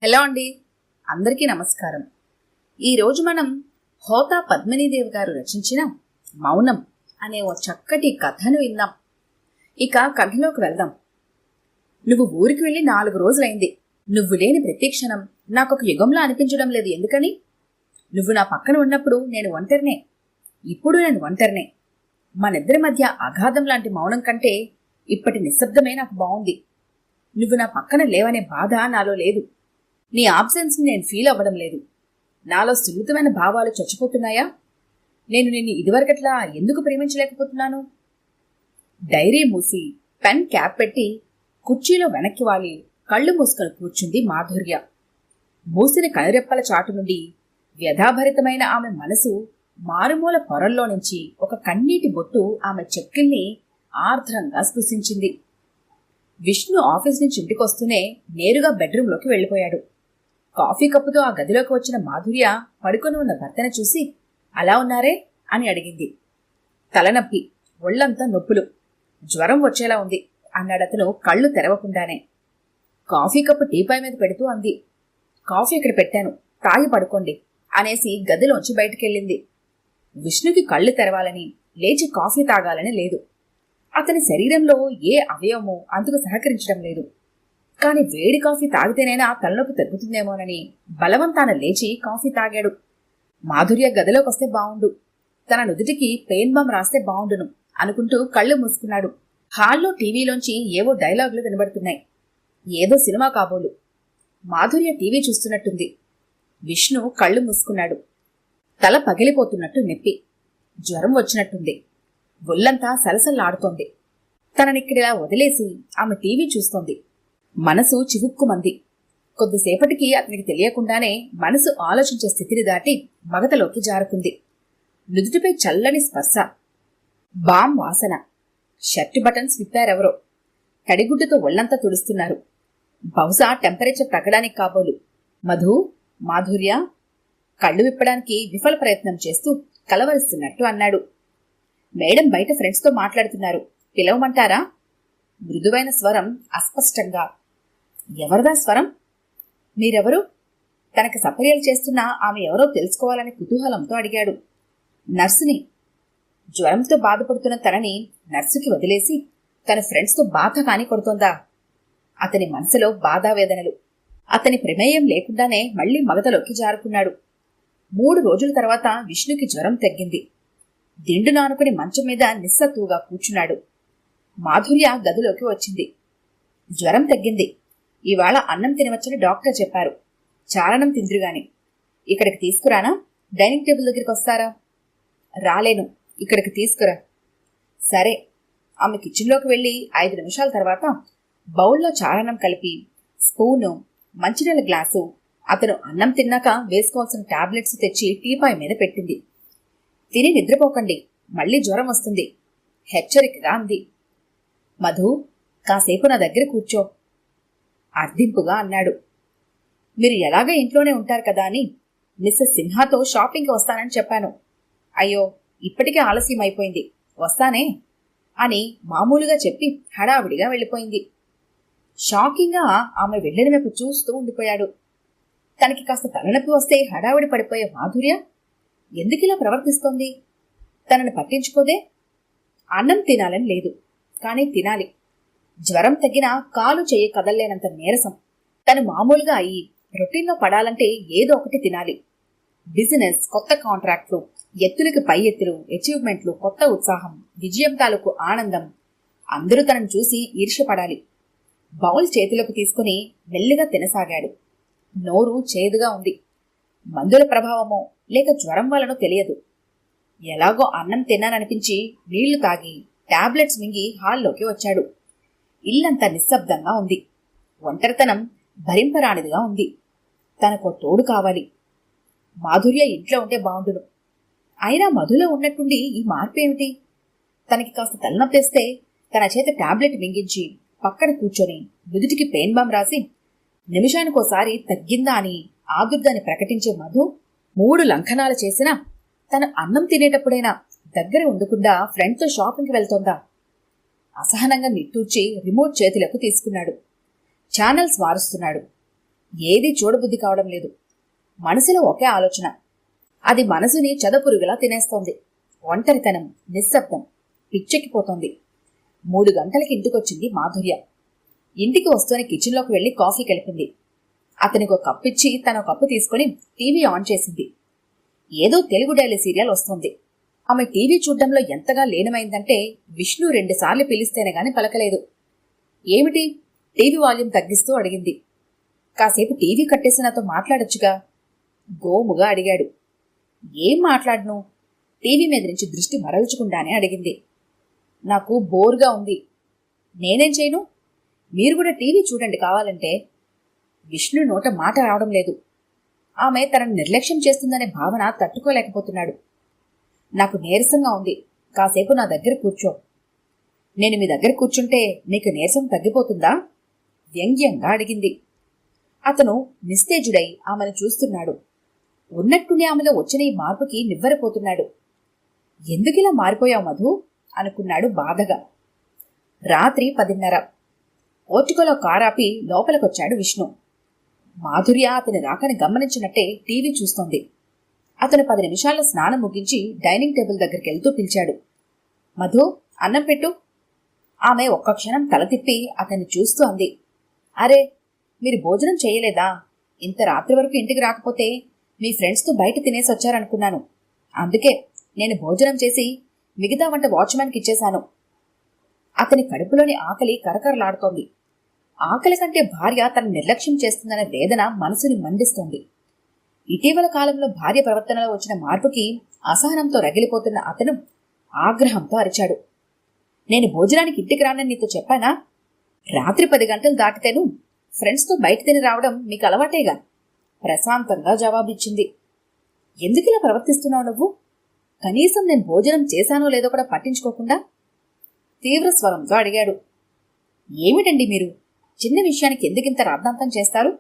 Hello అండి, అందరికీ నమస్కారం. ఈరోజు మనం హోతా పద్మినీదేవి గారు రచించిన మౌనం అనే ఓ చక్కటి కథను విందాం. ఇక కథలోకి వెళ్దాం. నువ్వు ఊరికి వెళ్ళి 4 రోజులైంది. నువ్వు లేని ప్రతి క్షణం నాకొక యుగంలా అనిపించడం లేదు. ఎందుకని? నువ్వు నా పక్కన ఉన్నప్పుడు నేను ఒంటరినే, ఇప్పుడు నేను ఒంటరినే. మనిద్దరి మధ్య అగాధం లాంటి మౌనం కంటే ఇప్పటి నిశ్శబ్దమే నాకు బాగుంది. నువ్వు నా పక్కన లేవనే బాధ నాలో లేదు. నీ ఆబ్సెన్స్ని నేను ఫీల్ అవ్వడం లేదు. నాలో సున్నితమైన భావాలు చచ్చిపోతున్నాయా? నేను నిన్ను ఇదివరకట్లా ఎందుకు ప్రేమించలేకపోతున్నాను? డైరీ మూసి పెన్ క్యాప్ పెట్టి కుర్చీలో వెనక్కి వాలి కళ్ళు మూసుకొని కూర్చుంది మాధుర్య. మూసిన కనురెప్పల చాటు నుండి వ్యధాభరితమైన ఆమె మనసు మారుమూల పొరల్లో నుంచి ఒక కన్నీటి బొట్టు ఆమె చెక్కిల్ని ఆర్ద్రంగా స్పృశించింది. విష్ణు ఆఫీస్ నుంచి ఇంటికొస్తూనే నేరుగా బెడ్రూంలోకి వెళ్ళిపోయాడు. కాఫీ కప్పుతో ఆ గదిలోకి వచ్చిన మాధుర్య పడుకొని ఉన్న భర్తను చూసి, అలా ఉన్నారే అని అడిగింది. తలనొప్పి, ఒళ్లంతా నొప్పులు, జ్వరం వచ్చేలా ఉంది అన్నాడతను కళ్ళు తెరవకుండానే. కాఫీ కప్పు టీపాయ్ మీద పెడుతూ అంది, కాఫీ ఇక్కడ పెట్టాను, తాగి పడుకోండి అనేసి గదిలోంచి బయటికెళ్ళింది. విష్ణుకి కళ్ళు తెరవాలని, లేచి కాఫీ తాగాలని లేదు. అతని శరీరంలో ఏ అవయవమూ అందుకు సహకరించడం లేదు. కాని వేడి కాఫీ తాగితేనైనా తలనొప్పి తగ్గుతుందేమోనని బలవంతాన లేచి కాఫీ తాగాడు. మాధుర్య గదిలోకొస్తే బావుండు, తన నుదుటికి పెయిన్ బామ్ రాస్తే బావుండును అనుకుంటూ కళ్ళు మూసుకున్నాడు. హాల్లో టీవీలోంచి ఏవో డైలాగులు వినబడుతున్నాయి. ఏదో సినిమా కాబోలు. మాధుర్య టీవీ చూస్తున్నట్టుంది. విష్ణు కళ్ళు మూసుకున్నాడు. తల పగిలిపోతున్నట్టు నొప్పి, జ్వరం వచ్చినట్టుంది. ఒళ్లంతా సలసల్లాడుతోంది. తననిక్కడిలా వదిలేసి ఆమె టీవీ చూస్తోంది. మనసు చివుక్కుమంది. కొద్దిసేపటికి అతనికి తెలియకుండానే మనసు ఆలోచించే స్థితిని దాటి మగతలోకి జారుకుంది. నుదుటిపై చల్లని స్పర్శ, బామ్ వాసన. షర్టు బటన్స్ విప్పారెవరో. తడిగుడ్డుతో ఒళ్లంతా తుడుస్తున్నారు. బహుశా టెంపరేచర్ తగ్గడానికి కాబోలు. మధు, మాధుర్య కళ్ళు విప్పడానికి విఫల ప్రయత్నం చేస్తూ కలవరిస్తున్నట్టు అన్నాడు. మేడం బయట ఫ్రెండ్స్తో మాట్లాడుతున్నారు, పిలవమంటారా? మృదువైన స్వరం అస్పష్టంగా. ఎవరిదా స్వరం? మీరెవరు? తనకి సపర్యలు చేస్తున్నా ఆమె ఎవరో తెలుసుకోవాలని కుతూహలంతో అడిగాడు. నర్సుని. జ్వరంతో బాధపడుతున్న తనని నర్సుకి వదిలేసి తన ఫ్రెండ్స్తో బాధ కాని కొడుతోందా? అతని మనసులో బాధావేదనలు. అతని ప్రమేయం లేకుండానే మళ్లీ మగతలోకి జారుకున్నాడు. 3 రోజుల తర్వాత విష్ణుకి జ్వరం తగ్గింది. దిండు నానుకుని మంచం మీద నిస్సత్తుగా కూర్చున్నాడు. మాధుర్య గదిలోకి వచ్చింది. జ్వరం తగ్గింది. ఇవాళ అన్నం తినవచ్చని డాక్టర్ చెప్పారు. చారణం తిందురుగాని. ఇక్కడికి తీసుకురానా? డైనింగ్ టేబుల్ దగ్గరికి వస్తారా? రాలేను, ఇక్కడికి తీసుకురా. సరే. ఆమె కిచెన్లోకి వెళ్ళి 5 నిమిషాల తర్వాత బౌల్లో చారణం కలిపి స్పూను, మంచినీళ్ళ గ్లాసు, అతను అన్నం తిన్నాక వేసుకోవాల్సిన టాబ్లెట్స్ తెచ్చి టీపాయ్ మీద పెట్టింది. తిని నిద్రపోకండి, మళ్లీ జ్వరం వస్తుంది హెచ్చరికగా అంది. మధు, కాసేపు నా దగ్గర కూర్చో అర్థింపుగా అన్నాడు. మీరు ఎలాగా ఇంట్లోనే ఉంటారు కదా అని మిస్సెస్ సిన్హాతో షాపింగ్కి వస్తానని చెప్పాను. అయ్యో, ఇప్పటికే ఆలస్యం అయిపోయింది, వస్తానే అని మామూలుగా చెప్పి హడావిడిగా వెళ్ళిపోయింది. షాకింగ్గా ఆమె వెళ్ళిన వైపు చూస్తూ ఉండిపోయాడు. తనకి కాస్త తలనొప్పి వస్తే హడావిడి పడిపోయే మాధుర్య ఎందుకిలా ప్రవర్తిస్తోంది? తనను పట్టించుకోదే? అన్నం తినాలని లేదు, కానీ తినాలి. జ్వరం తగ్గినా కాలు చెయ్యి కదల్లేనంత నీరసం. తను మామూలుగా అయ్యి రొటీన్లో పడాలంటే ఏదో ఒకటి తినాలి. బిజినెస్, కొత్త కాంట్రాక్ట్లు, ఎత్తులకి పై ఎత్తులు, అచీవ్మెంట్లు, కొత్త ఉత్సాహం, విజయం తాలూకు ఆనందం. అందరూ తనను చూసి ఈర్ష్యపడాలి. బౌల్ చేతిలోకి తీసుకుని మెల్లిగా తినసాగాడు. నోరు చేదుగా ఉంది. మందుల ప్రభావమో లేక జ్వరం వలనో తెలియదు. ఎలాగో అన్నం తిన్నాననిపించి నీళ్లు తాగి టాబ్లెట్స్ మింగి హాల్లోకి వచ్చాడు. ఇల్లంతా నిశ్శబ్దంగా ఉంది. ఒంటరితనం భరింపరానిదిగా ఉంది. తనకో తోడు కావాలి. మాధుర్య ఇంట్లో ఉంటే బాగుండును. అయినా మధులో ఉన్నట్టుండి ఈ మార్పు ఏమిటి? తనకి కాస్త తలనొప్పేస్తే తన చేత టాబ్లెట్ మింగించి పక్కన కూర్చొని నుదుటికి పెయిన్ బామ్ రాసి నిమిషానికోసారి తగ్గిందా అని ఆదుర్దాన్ని ప్రకటించే మధు 3 లంఘనాలు చేసినా తను అన్నం తినేటప్పుడైనా దగ్గర ఉండకుండా ఫ్రెండ్తో షాపింగ్కి వెళ్తోందా? అసహనంగా నిట్టూర్చి రిమోట్ చేతులకు తీసుకున్నాడు. ఛానల్స్ మారుస్తున్నాడు. ఏదీ చూడబుద్ధి కావడం లేదు. మనసులో ఒకే ఆలోచన. అది మనసుని చెదపురుగులా తినేస్తోంది. ఒంటరితనం, నిశ్శబ్దం, పిచ్చెక్కిపోతోంది. 3 గంటలకి ఇంటికొచ్చింది మాధుర్య. ఇంటికి వస్తూనే కిచెన్లోకి వెళ్లి కాఫీ కలిపింది. అతనికి ఒక కప్పు ఇచ్చి తన కప్పు తీసుకుని టీవీ ఆన్ చేసింది. ఏదో తెలుగు డైలీ సీరియల్ వస్తోంది. ఆమె టీవీ చూడ్డంలో ఎంతగా లీనమైందంటే విష్ణు 2 సార్లు పిలిస్తేనే గాని పలకలేదు. ఏమిటి? టీవీ వాల్యూమ్ తగ్గిస్తూ అడిగింది. కాసేపు టీవీ కట్టేసి నాతో మాట్లాడొచ్చుగా గోముగా అడిగాడు. ఏం మాట్లాడను? టీవీ మీద నుంచి దృష్టి మరల్చకుండానే అడిగింది. నాకు బోర్గా ఉంది. నేనేం చేయను? మీరు కూడా టీవీ చూడండి కావాలంటే. విష్ణు నోట మాట రావడం లేదు. ఆమె తనను నిర్లక్ష్యం చేస్తుందనే భావన తట్టుకోలేకపోతున్నాడు. నాకు నీరసంగా ఉంది, కాసేపు నా దగ్గర కూర్చో. నేను మీ దగ్గర కూర్చుంటే నీకు నీరసం తగ్గిపోతుందా? వ్యంగ్యంగా అడిగింది. అతను నిస్తేజుడై ఆమెను చూస్తున్నాడు. ఉన్నట్టుండి ఆమెలో వచ్చిన ఈ మార్పుకి నివ్వెరపోతున్నాడు. ఎందుకిలా మారిపోయావు మధు అనుకున్నాడు బాధగా. రాత్రి 10:30. పోర్టికోలో కారాపి లోపలికొచ్చాడు విష్ణు. మాధుర్య అతని రాకని గమనించినట్టే టీవీ చూస్తోంది. అతను 10 నిమిషాల్లో స్నానం ముగించి డైనింగ్ టేబుల్ దగ్గరికి వెళ్తూ పిలిచాడు. మధు, అన్నం పెట్టు. ఆమె ఒక్క క్షణం తల తిప్పి అతన్ని చూస్తూ అంది. అరే, మీరు భోజనం చేయలేదా? ఇంత రాత్రి వరకు ఇంటికి రాకపోతే మీ ఫ్రెండ్స్తో బయట తినేసి వచ్చారనుకున్నాను. అందుకే నేను భోజనం చేసి మిగతా వంట వాచ్మ్యాన్కి ఇచ్చేశాను. అతని కడుపులోని ఆకలి కరకరలాడుతోంది. ఆకలి కంటే భార్య తన నిర్లక్ష్యం చేస్తుందనే వేదన మనసుని మండిస్తోంది. ఇటీవల కాలంలో భార్య ప్రవర్తనలో వచ్చిన మార్పుకి అసహనంతో రగిలిపోతున్న అతను ఆగ్రహంతో అరిచాడు. నేను భోజనానికి ఇంటికి రానని నీతో చెప్పానా? రాత్రి 10 గంటలు దాటితేను ఫ్రెండ్స్తో బయట తిని రావడం మీకు అలవాటేగా. ప్రశాంతంగా జవాబిచ్చింది. ఎందుకిలా ప్రవర్తిస్తున్నావు నువ్వు? కనీసం నేను భోజనం చేశానో లేదో కూడా పట్టించుకోకుండా తీవ్ర స్వరంతో అడిగాడు. ఏమిటండి మీరు? చిన్న విషయానికి ఎందుకింత రాద్ధాంతం చేస్తారు?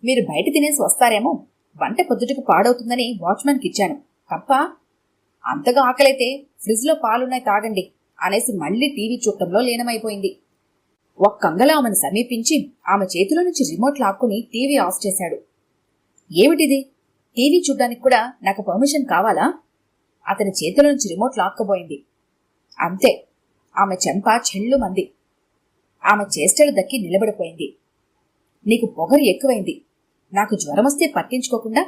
మీరు బయట తినేసి వస్తారేమో, వంట పొద్దుటికి పాడవుతుందని వాచ్మ్యాన్కి ఇచ్చాను తప్ప. అంతగా ఆకలైతే ఫ్రిడ్జ్లో పాలున్నాయి తాగండి అనేసి మళ్లీ టీవీ చూడటంలో లీనమైపోయింది. ఒక్కంగలా ఆమెను సమీపించి ఆమె చేతిలో నుంచి రిమోట్ లాక్కుని టీవీ ఆఫ్ చేశాడు. ఏమిటిది? టీవీ చూడ్డానికి కూడా నాకు పర్మిషన్ కావాలా? అతని చేతిలో నుంచి రిమోట్ లాక్కబోయింది. అంతే, ఆమె చెంప చెల్లుమంది. ఆమె చేష్టలు దక్కి నిలబడిపోయింది. నీకు పొగరు ఎక్కువైంది. నాకు జ్వరమొస్తే పట్టించుకోకుండా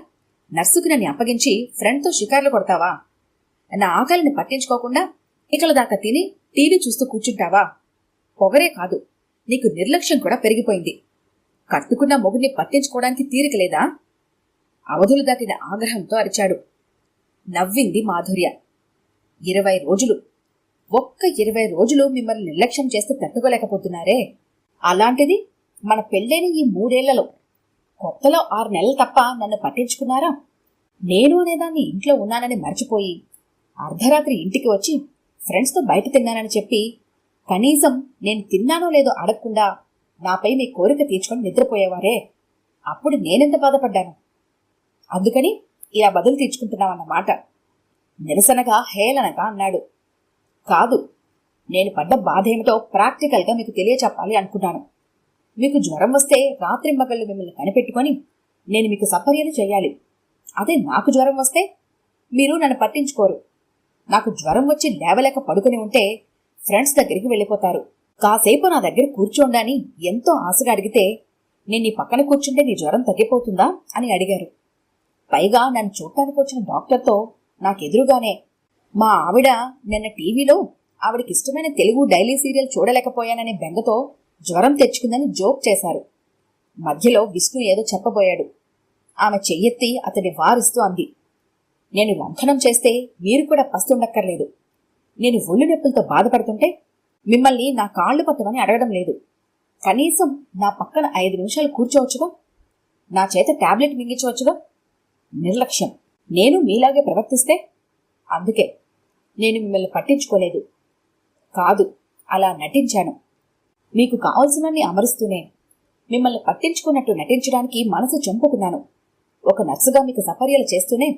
నర్సుకి నన్ను అప్పగించి ఫ్రెండ్తో షికార్లు కొడతావా? నా ఆకలిని పట్టించుకోకుండా ఇకల దాకా తిని టీవీ చూస్తూ కూర్చుంటావా? పొగరే కాదు, నీకు నిర్లక్ష్యం కూడా పెరిగిపోయింది. కట్టుకున్న మొగుడిని పట్టించుకోవడానికి తీరికలేదా? అవధులు దాటిన ఆగ్రహంతో అరిచాడు. నవ్వింది మాధుర్య. 20 రోజులు, ఒక్క 20 రోజులు మిమ్మల్ని నిర్లక్ష్యం చేస్తే తట్టుకోలేకపోతున్నారే. అలాంటిది మన పెళ్ళైన ఈ 3 ఏళ్లలో కొత్తలో 6 నెలలు తప్ప నన్ను పట్టించుకున్నారా? నేను అనేదాన్ని ఇంట్లో ఉన్నానని మర్చిపోయి అర్ధరాత్రి ఇంటికి వచ్చి ఫ్రెండ్స్తో బయట తిన్నానని చెప్పి కనీసం నేను తిన్నానో లేదో అడగకుండా నాపై మీ కోరిక తీర్చుకొని నిద్రపోయేవారే. అప్పుడు నేనెంత బాధపడ్డాను. అందుకని ఇలా బదులు తీర్చుకుంటున్నావన్నమాట. నిరసనగా హేళనగా అన్నాడు. కాదు, నేను పడ్డ బాధ ఏమిటో ప్రాక్టికల్గా మీకు తెలియచెప్పాలి అనుకున్నాను. మీకు జ్వరం వస్తే రాత్రింబగళ్ళు మిమ్మల్ని కనిపెట్టుకొని నేను మీకు సపర్యలు చేయాలి. అదే నాకు జ్వరం వస్తే మీరు నన్ను పట్టించుకోరు. నాకు జ్వరం వచ్చి లేవలేక పడుకుని ఉంటే ఫ్రెండ్స్ దగ్గరికి వెళ్ళిపోతారు. కాసేపు నా దగ్గర కూర్చోండని ఎంతో ఆశగా అడిగితే నేను నీ పక్కన కూర్చుంటే నీ జ్వరం తగ్గిపోతుందా అని అడిగారు. పైగా నన్ను చూడటానికి వచ్చిన డాక్టర్తో నాకెదురుగానే మా ఆవిడ నిన్న టీవీలో ఆవిడకి ఇష్టమైన తెలుగు డైలీ సీరియల్ చూడలేకపోయాననే బెంగతో జ్వరం తెచ్చుకుందని జోక్ చేశారు. మధ్యలో విష్ణు ఏదో చెప్పబోయాడు. ఆమె చెయ్యెత్తి అతడి వారిస్తూ అంది. నేను లంఘనం చేస్తే మీరు కూడా పస్తుండక్కర్లేదు. నేను ఒళ్ళు నొప్పులతో బాధపడుతుంటే మిమ్మల్ని నా కాళ్లు పట్టమని అడగడం లేదు. కనీసం నా పక్కన 5 నిమిషాలు కూర్చోవచ్చుగా, నా చేత టాబ్లెట్ మింగించవచ్చుగా. నిర్లక్ష్యం. నేను మీలాగే ప్రవర్తిస్తే అందుకే నేను మిమ్మల్ని పట్టించుకోలేదు. కాదు, అలా నటించాను. మీకు కావలసినన్ని అమరుస్తూనే మిమ్మల్ని పట్టించుకున్నట్టు నటించడానికి మనసు చంపుకున్నాను. ఒక నర్సుగా మీకు సపర్యలు చేస్తూనే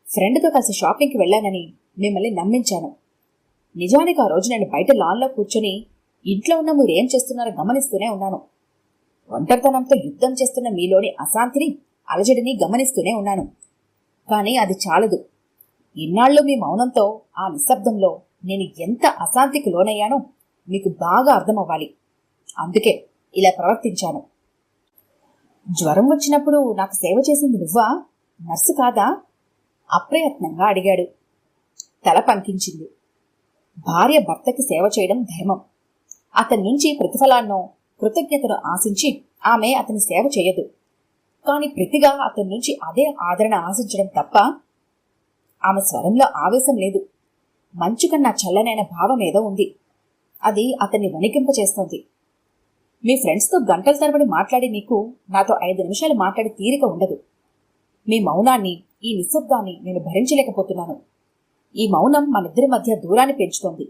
ఫ్రెండ్తో కలిసి షాపింగ్కి వెళ్ళానని మిమ్మల్ని నమ్మించాను. నిజానికి ఆ రోజు నేను బయట లాన్లో కూర్చొని ఇంట్లో ఉన్న మీరేం చేస్తున్నారో గమనిస్తూనే ఉన్నాను. ఒంటరితనంతో యుద్ధం చేస్తున్న మీలోని అశాంతిని, అలజడిని గమనిస్తూనే ఉన్నాను. కానీ అది చాలదు. ఇన్నాళ్ళు మీ మౌనంతో, ఆ నిశ్శబ్దంలో నేను ఎంత అశాంతికి లోనయ్యానో మీకు బాగా అర్థమవ్వాలి. అందుకే ఇలా ప్రవర్తించాను. జ్వరం వచ్చినప్పుడు నాకు సేవ చేసింది నువ్వా? నర్సు కాదా? అప్రయత్నంగా అడిగాడు. తల పంకించింది. భార్య భర్తకి సేవ చేయడం ధర్మం. అతని నుంచి ప్రతిఫలాన్నో కృతజ్ఞతను ఆశించి ఆమె అతని సేవ చేయదు. కాని ప్రతిగా అతని నుంచి అదే ఆదరణ ఆశించడం తప్ప. ఆమె స్వరంలో ఆవేశం లేదు. మంచు కన్నా చల్లనైన భావమేదో ఉంది. అది అతన్ని వణికింపచేస్తోంది. మీ ఫ్రెండ్స్తో గంటల తరబడి మాట్లాడి నీకు నాతో 5 నిమిషాలు మాట్లాడి తీరిక ఉండదు. మీ మౌనాన్ని, ఈ నిశ్శబ్దాన్ని నేను భరించలేకపోతున్నాను. ఈ మౌనం మనిద్దరి మధ్య దూరాన్ని పెంచుతోంది.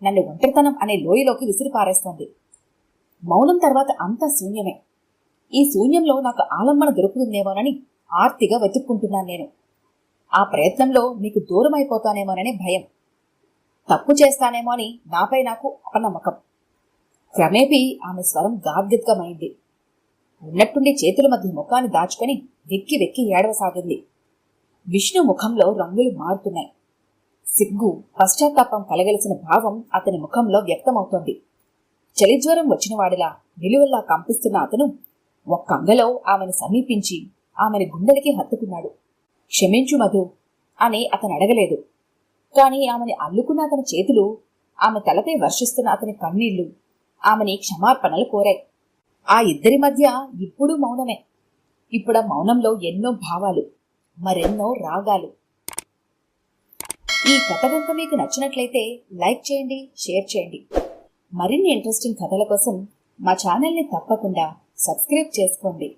నన్ను ఒంటరితనం అనే లోయలోకి విసిరిపారేస్తోంది. మౌనం తర్వాత అంతా శూన్యమే. ఈ శూన్యంలో నాకు ఆలంబన దొరుకుతుందేమోనని ఆర్తిగా వెతుక్కుంటున్నాను నేను. ఆ ప్రయత్నంలో మీకు దూరం అయిపోతానేమోననే భయం. తప్పు చేస్తానేమో అని నాపై నాకు అపనమ్మకం. క్రమేపీ ఆమె స్వరం గాద్గద్గమైంది. ఉన్నట్టుండి చేతుల మధ్య ముఖాన్ని దాచుకొని వెక్కి వెక్కి ఏడవసాగింది. విష్ణు ముఖంలో రంగులు మారుతున్నాయి. సిగ్గు, పశ్చాత్తాపం కలగలిసిన భావం అతని ముఖంలో వ్యక్తమవుతోంది. చలిజ్వరం వచ్చినవాడిలా నిలువెల్లా కంపిస్తున్న అతను ఒక్కంగలో ఆమెను సమీపించి ఆమెని గుండెలకి హత్తుకున్నాడు. క్షమించు మధు అని అతను అడగలేదు. కాని ఆమెని అల్లుకున్న అతని చేతులు, ఆమె తలపై వర్షిస్తున్న అతని కన్నీళ్లు ఆమెని క్షమార్పణలు కోరాయి. ఆ ఇద్దరి మధ్య ఇప్పుడు మౌనమే. ఇప్పుడా మౌనంలో ఎన్నో భావాలు, మరెన్నో రాగాలు. ఈ కథ కనుక మీకు నచ్చినట్లయితే లైక్ చేయండి, షేర్ చేయండి. మరిన్ని ఇంట్రెస్టింగ్ కథల కోసం మా ఛానల్ని తప్పకుండా సబ్స్క్రైబ్ చేసుకోండి.